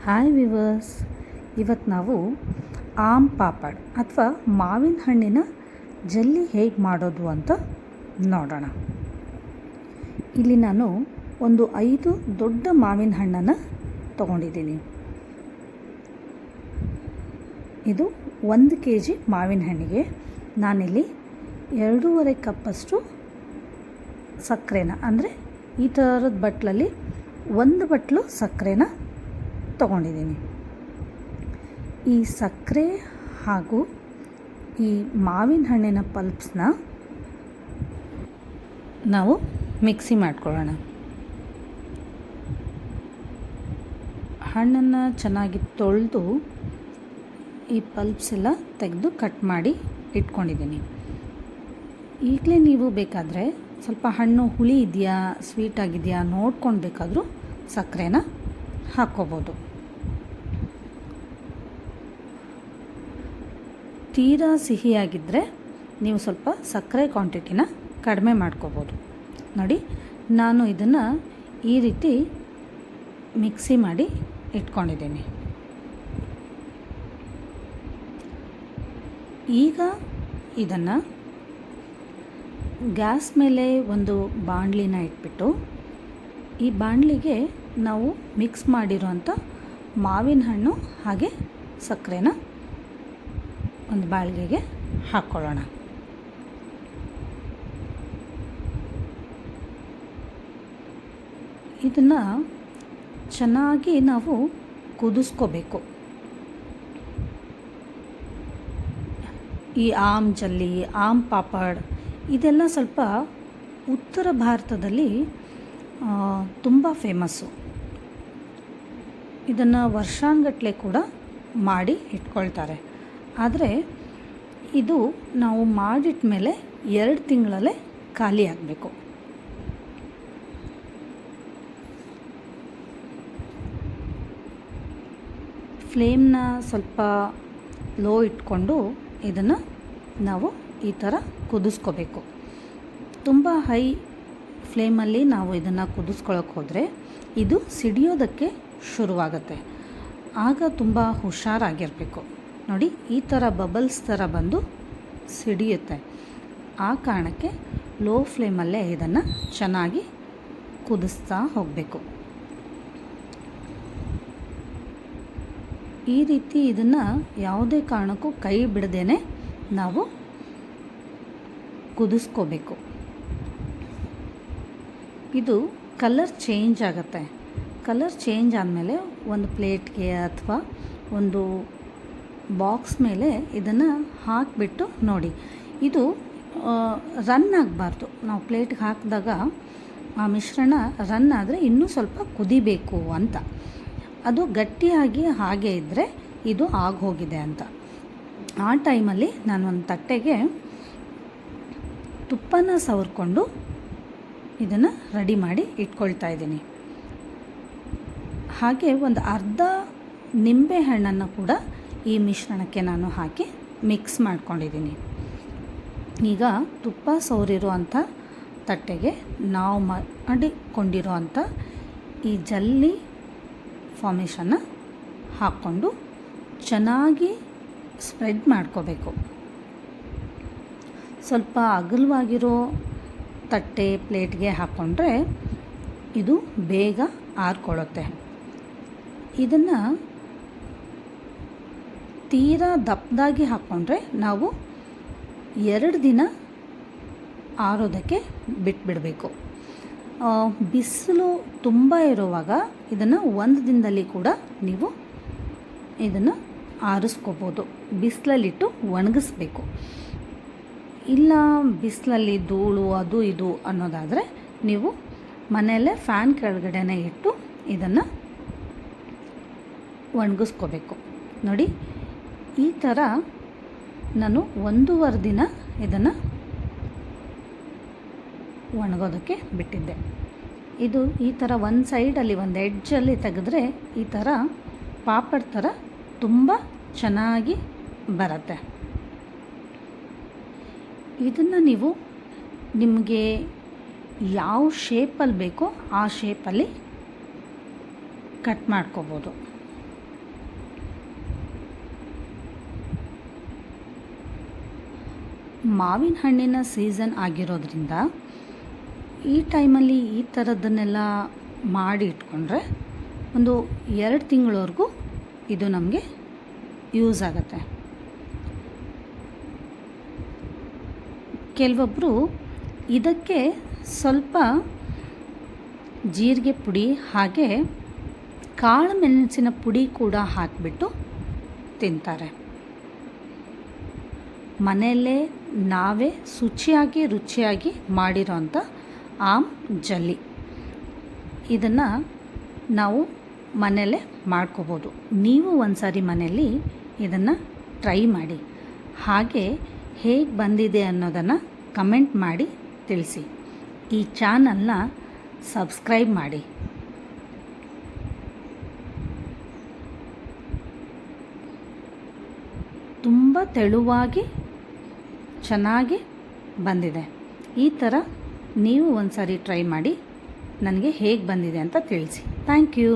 Hi viewers, ಇವತ್ತು ನಾವು am papad ಅಥವಾ ಮಾವಿನ ಹಣ್ಣಿನ ಜಲ್ಲಿ ಹೇಗೆ ಮಾಡೋದು ಅಂತ ನೋಡೋಣ. ಇಲ್ಲಿ ನಾನು ಒಂದು 5 ದೊಡ್ಡ ಮಾವಿನ ಹಣ್ಣನ್ನು ತಗೊಂಡಿದ್ದೀನಿ. ಇದು 1 kg ಮಾವಿನ ಹಣ್ಣಿಗೆ ನಾನಿಲ್ಲಿ 2.5 ಕಪ್ಪಷ್ಟು ಸಕ್ಕರೆನ, ಅಂದರೆ ಈ ಥರದ ಬಟ್ಲಲ್ಲಿ 1 ಬಟ್ಲು ಸಕ್ಕರೆನ ತಗೊಂಡಿದ್ದೀನಿ. ಈ ಸಕ್ಕರೆ ಹಾಗೂ ಈ ಮಾವಿನ ಹಣ್ಣಿನ ಪಲ್ಪ್ಸ್ನ ನಾವು ಮಿಕ್ಸಿ ಮಾಡ್ಕೊಳ್ಳೋಣ. ಹಣ್ಣನ್ನು ಚೆನ್ನಾಗಿ ತೊಳೆದು ಈ ಪಲ್ಪ್ಸ್ ಎಲ್ಲ ತೆಗೆದು ಕಟ್ ಮಾಡಿ ಇಟ್ಕೊಂಡಿದ್ದೀನಿ. ಈಗಲೇ ನೀವು ಬೇಕಾದರೆ ಸ್ವಲ್ಪ ಹಣ್ಣು ಹುಳಿ ಇದೆಯಾ ಸ್ವೀಟ್ ಆಗಿದೆಯಾ ನೋಡ್ಕೊಂಡು ಬೇಕಾದರೂ ಸಕ್ಕರೆನ ಹಾಕ್ಕೋಬೋದು. ತೀರಾ ಸಿಹಿಯಾಗಿದ್ದರೆ ನೀವು ಸ್ವಲ್ಪ ಸಕ್ಕರೆ ಕ್ವಾಂಟಿಟಿನ ಕಡಿಮೆ ಮಾಡ್ಕೋಬೋದು. ನೋಡಿ, ನಾನು ಇದನ್ನು ಈ ರೀತಿ ಮಿಕ್ಸಿ ಮಾಡಿ ಇಟ್ಕೊಂಡಿದ್ದೀನಿ. ಈಗ ಇದನ್ನು ಗ್ಯಾಸ್ ಮೇಲೆ ಒಂದು ಬಾಣಲಿನ ಇಟ್ಬಿಟ್ಟು ಈ ಬಾಣಲಿಗೆ ನಾವು ಮಿಕ್ಸ್ ಮಾಡಿರೋಂಥ ಮಾವಿನ ಹಣ್ಣು ಹಾಗೆ ಸಕ್ಕರೆನ ಒಂದು ಬಾಳಿಗೆಗೆ ಹಾಕ್ಕೊಳ್ಳೋಣ. ಇದನ್ನು ಚೆನ್ನಾಗಿ ನಾವು ಕುದಿಸ್ಕೋಬೇಕು. ಈ ಆಮ್ ಜಲ್ಲಿ, ಆಮ್ ಪಾಪಡ್ ಇದೆಲ್ಲ ಸ್ವಲ್ಪ ಉತ್ತರ ಭಾರತದಲ್ಲಿ ತುಂಬ ಫೇಮಸ್ಸು. ಇದನ್ನು ವರ್ಷಾನುಗಟ್ಟಲೆ ಕೂಡ ಮಾಡಿ ಇಟ್ಕೊಳ್ತಾರೆ. ಆದರೆ ಇದು ನಾವು ಮಾಡಿಟ್ಟ ಮೇಲೆ 2 ತಿಂಗಳಲ್ಲೇ ಖಾಲಿ ಆಗಬೇಕು. ಫ್ಲೇಮ್ನ ಸ್ವಲ್ಪ ಲೋ ಇಟ್ಕೊಂಡು ಇದನ್ನು ನಾವು ಈ ಥರ ಕುದಿಸ್ಕೋಬೇಕು. ತುಂಬ ಹೈ ಫ್ಲೇಮಲ್ಲಿ ನಾವು ಇದನ್ನು ಕುದಿಸ್ಕೊಳ್ಳೋಕೆ ಹೋದರೆ ಇದು ಸಿಡಿಯೋದಕ್ಕೆ ಶುರುವಾಗುತ್ತೆ. ಆಗ ತುಂಬ ಹುಷಾರಾಗಿರಬೇಕು. ನೋಡಿ, ಈ ಥರ ಬಬಲ್ಸ್ ಥರ ಬಂದು ಸಿಡಿಯುತ್ತೆ. ಆ ಕಾರಣಕ್ಕೆ ಲೋ ಫ್ಲೇಮಲ್ಲೇ ಇದನ್ನು ಚೆನ್ನಾಗಿ ಕುದಿಸ್ತಾ ಹೋಗಬೇಕು. ಈ ರೀತಿ ಇದನ್ನು ಯಾವುದೇ ಕಾರಣಕ್ಕೂ ಕೈ ಬಿಡದೇನೆ ನಾವು ಕುದಿಸ್ಕೋಬೇಕು. ಇದು ಕಲರ್ ಚೇಂಜ್ ಆಗುತ್ತೆ. ಕಲರ್ ಚೇಂಜ್ ಆದಮೇಲೆ ಒಂದು ಪ್ಲೇಟ್ಗೆ ಅಥವಾ ಒಂದು ಬಾಕ್ಸ್ ಮೇಲೆ ಇದನ್ನು ಹಾಕಿಬಿಟ್ಟು ನೋಡಿ. ಇದು ರನ್ ಆಗಬಾರ್ದು. ನಾವು ಪ್ಲೇಟ್ಗೆ ಹಾಕಿದಾಗ ಆ ಮಿಶ್ರಣ ರನ್ ಆದರೆ ಇನ್ನೂ ಸ್ವಲ್ಪ ಕುದಿಬೇಕು ಅಂತ. ಅದು ಗಟ್ಟಿಯಾಗಿ ಹಾಗೆ ಇದ್ದರೆ ಇದು ಆಗೋಗಿದೆ ಅಂತ. ಆ ಟೈಮಲ್ಲಿ ನಾನು ಒಂದು ತಟ್ಟೆಗೆ ತುಪ್ಪನ ಸವರ್ಕೊಂಡು ಇದನ್ನು ರೆಡಿ ಮಾಡಿ ಇಟ್ಕೊಳ್ತಾ ಇದ್ದೀನಿ. ಹಾಗೆ ಒಂದು ಅರ್ಧ ನಿಂಬೆ ಹಣ್ಣನ್ನು ಕೂಡ ಈ ಮಿಶ್ರಣಕ್ಕೆ ನಾನು ಹಾಕಿ ಮಿಕ್ಸ್ ಮಾಡ್ಕೊಂಡಿದ್ದೀನಿ. ಈಗ ತುಪ್ಪ ಸವರಿರುವಂಥ ತಟ್ಟೆಗೆ ನಾವು ಮಾಡಿಕೊಂಡಿರುವಂಥ ಈ ಜಲ್ಲಿ ಫಾರ್ಮೇಷನ್ನ ಹಾಕ್ಕೊಂಡು ಚೆನ್ನಾಗಿ ಸ್ಪ್ರೆಡ್ ಮಾಡ್ಕೋಬೇಕು. ಸ್ವಲ್ಪ ಅಗಲವಾಗಿರೋ ತಟ್ಟೆ ಪ್ಲೇಟ್ಗೆ ಹಾಕ್ಕೊಂಡ್ರೆ ಇದು ಬೇಗ ಆರ್ಕೊಳ್ಳುತ್ತೆ. ಇದನ್ನು ತೀರಾ ದಪ್ಪದಾಗಿ ಹಾಕ್ಕೊಂಡ್ರೆ ನಾವು 2 ದಿನ ಆರೋದಕ್ಕೆ ಬಿಟ್ಬಿಡಬೇಕು. ಬಿಸಿಲು ತುಂಬ ಇರುವಾಗ ಇದನ್ನು 1 ದಿನದಲ್ಲಿ ಕೂಡ ನೀವು ಇದನ್ನು ಆರಿಸ್ಕೋಬೋದು. ಬಿಸಿಲಲ್ಲಿಟ್ಟು ಒಣಗಿಸ್ಬೇಕು. ಇಲ್ಲ ಬಿಸಿಲಲ್ಲಿ ಧೂಳು ಅದು ಇದು ಅನ್ನೋದಾದರೆ ನೀವು ಮನೆಯಲ್ಲೇ ಫ್ಯಾನ್ ಕೆಳಗಡೆನೇ ಇಟ್ಟು ಇದನ್ನು ಒಣಗಿಸ್ಕೋಬೇಕು. ನೋಡಿ, ಈ ಥರ ನಾನು 1.5 ದಿನ ಇದನ್ನು ಒಣಗೋದಕ್ಕೆ ಬಿಟ್ಟಿದ್ದೆ. ಇದು ಈ ಥರ ಒಂದು ಸೈಡಲ್ಲಿ ಒಂದು ಎಡ್ಜಲ್ಲಿ ತೆಗೆದ್ರೆ ಈ ಥರ ಪಾಪಡ್ ಥರ ತುಂಬ ಚೆನ್ನಾಗಿ ಬರುತ್ತೆ. ಇದನ್ನು ನೀವು ನಿಮಗೆ ಯಾವ ಶೇಪಲ್ಲಿ ಬೇಕೋ ಆ ಶೇಪಲ್ಲಿ ಕಟ್ ಮಾಡ್ಕೋಬೋದು. ಮಾವಿನ ಹಣ್ಣಿನ ಸೀಸನ್ ಆಗಿರೋದ್ರಿಂದ ಈ ಟೈಮಲ್ಲಿ ಈ ಥರದ್ದನ್ನೆಲ್ಲ ಮಾಡಿ ಇಟ್ಕೊಂಡ್ರೆ ಒಂದು 2 ತಿಂಗಳವರೆಗೂ ಇದು ನಮಗೆ ಯೂಸ್ ಆಗುತ್ತೆ. ಕೆಲವೊಬ್ಬರು ಇದಕ್ಕೆ ಸ್ವಲ್ಪ ಜೀರಿಗೆ ಪುಡಿ ಹಾಗೆ ಕಾಳು ಮೆಣಸಿನ ಪುಡಿ ಕೂಡ ಹಾಕಿಬಿಟ್ಟು ತಿಂತಾರೆ. ಮನೆಯಲ್ಲೇ ನಾವೇ ರುಚಿಯಾಗಿ ಮಾಡಿರೋಂಥ ಆಮ್ ಜಲ್ಲಿ ಇದನ್ನು ನಾವು ಮನೆಯಲ್ಲೇ ಮಾಡ್ಕೋಬೋದು. ನೀವು ಒಂದು ಸಾರಿ ಮನೆಯಲ್ಲಿ ಇದನ್ನು ಟ್ರೈ ಮಾಡಿ, ಹಾಗೆ ಹೇಗೆ ಬಂದಿದೆ ಅನ್ನೋದನ್ನು ಕಮೆಂಟ್ ಮಾಡಿ ತಿಳಿಸಿ. ಈ ಚಾನಲ್ನ ಸಬ್ಸ್ಕ್ರೈಬ್ ಮಾಡಿ. ತುಂಬ ತೆಳುವಾಗಿ ಚೆನ್ನಾಗಿ ಬಂದಿದೆ. ಈ ಥರ ನೀವು ಒಂದು ಸಾರಿ ಟ್ರೈ ಮಾಡಿ ನನಗೆ ಹೇಗೆ ಬಂದಿದೆ ಅಂತ ತಿಳಿಸಿ. Thank you.